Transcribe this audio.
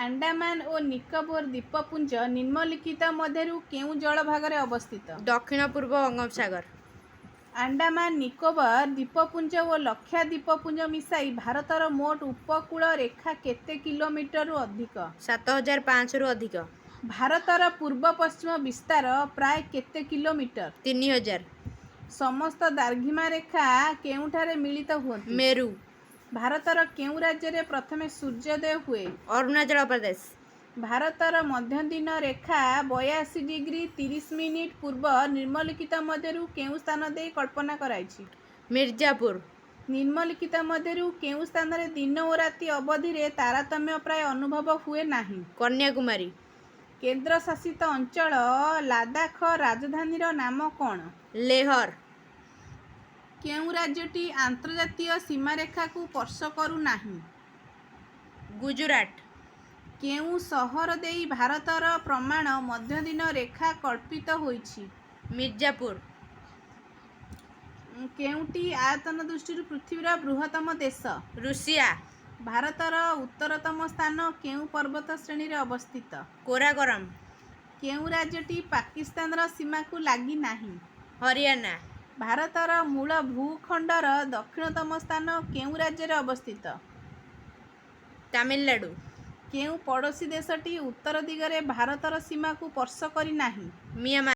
ଆଣ୍ଡାମାନ ଓ ନିକୋବର ଦ୍ୱୀପପୁଞ୍ଜ ନିମ୍ନଲିଖିତ ମଧ୍ୟରୁ କେଉଁ ଜଳଭାଗରେ ଅବସ୍ଥିତ? ଦକ୍ଷିଣ ପୂର୍ବ ବଙ୍ଗୋପସାଗର। ଆଣ୍ଡାମାନ ନିକୋବର ଦ୍ୱୀପପୁଞ୍ଜ ଓ ଲକ୍ଷାଦ୍ୱୀପପୁଞ୍ଜ ମିଶାଇ ଭାରତର ମୋଟ ଉପକୂଳ ରେଖା କେତେ କିଲୋମିଟରରୁ ଅଧିକ? 7500ରୁ ଅଧିକ। ଭାରତର ପୂର୍ବ ପଶ୍ଚିମ ବିସ୍ତାର ପ୍ରାୟ କେତେ କିଲୋମିଟର? 3000। ସମସ୍ତ ଦ୍ରାଘିମା ରେଖା କେଉଁଠାରେ ମିଳିତ ହୁଅନ୍ତି? ମେରୁ। ଭାରତର କେଉଁ ରାଜ୍ୟରେ ପ୍ରଥମେ ସୂର୍ଯ୍ୟୋଦୟ ହୁଏ? ଅରୁଣାଚଳ ପ୍ରଦେଶ। ଭାରତର ମଧ୍ୟଦିନ ରେଖା 82 ଡିଗ୍ରୀ 30 ମିନିଟ୍ ପୂର୍ବ ନିମ୍ନଲିଖିତ ମଧ୍ୟରୁ କେଉଁ ସ୍ଥାନ ଦେଇ କଳ୍ପନା କରାଯାଇଛି? ମିର୍ଜାପୁର। ନିମ୍ନଲିଖିତ ମଧ୍ୟରୁ କେଉଁ ସ୍ଥାନରେ ଦିନ ଓ ରାତି ଅବଧିରେ ତାରତମ୍ୟ ପ୍ରାୟ ଅନୁଭବ ହୁଏ ନାହିଁ? କନ୍ୟାକୁମାରୀ। କେନ୍ଦ୍ରଶାସିତ ଅଞ୍ଚଳ ଲାଦାଖ ରାଜଧାନୀର ନାମ କ'ଣ? ଲେହର। କେଉଁ ରାଜ୍ୟଟି ଆନ୍ତର୍ଜାତୀୟ ସୀମାରେଖାକୁ ସ୍ପର୍ଶ କରୁନାହିଁ? ଗୁଜରାଟ। କେଉଁ ସହର ଦେଇ ଭାରତର ପ୍ରମାଣ ମଧ୍ୟଦିନ ରେଖା କଳ୍ପିତ ହୋଇଛି? ମିର୍ଜାପୁର। କେଉଁଟି ଆୟତନ ଦୃଷ୍ଟିରୁ ପୃଥିବୀର ବୃହତ୍ତମ ଦେଶ? ରୁଷିଆ। ଭାରତର ଉତ୍ତରତମ ସ୍ଥାନ କେଉଁ ପର୍ବତ ଶ୍ରେଣୀରେ ଅବସ୍ଥିତ? କୋରାକୋରମ। କେଉଁ ରାଜ୍ୟଟି ପାକିସ୍ତାନର ସୀମାକୁ ଲାଗି ନାହିଁ? ହରିୟାଣା। ଭାରତର ମୂଳ ଭୂଖଣ୍ଡର ଦକ୍ଷିଣତମ ସ୍ଥାନ କେଉଁ ରାଜ୍ୟରେ ଅବସ୍ଥିତ? ତାମିଲନାଡୁ। କେଉଁ ପଡ଼ୋଶୀ ଦେଶଟି ଉତ୍ତର ଦିଗରେ ଭାରତର ସୀମାକୁ ସ୍ପର୍ଶ କରିନାହିଁ? ମିଆଁମାର।